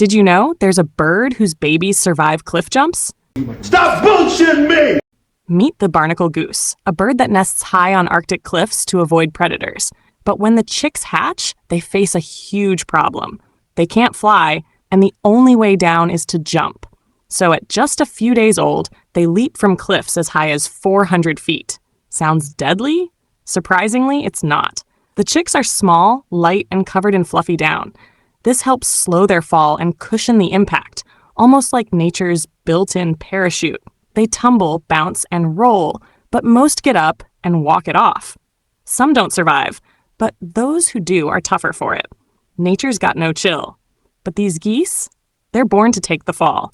Did you know there's a bird whose babies survive cliff jumps? Stop bullshitting me! Meet the barnacle goose, a bird that nests high on Arctic cliffs to avoid predators. But when the chicks hatch, they face a huge problem. They can't fly, and the only way down is to jump. So at just a few days old, they leap from cliffs as high as 400 feet. Sounds deadly? Surprisingly, it's not. The chicks are small, light, and covered in fluffy down. This helps slow their fall and cushion the impact, almost like nature's built-in parachute. They tumble, bounce, and roll, but most get up and walk it off. Some don't survive, but those who do are tougher for it. Nature's got no chill. But these geese, they're born to take the fall.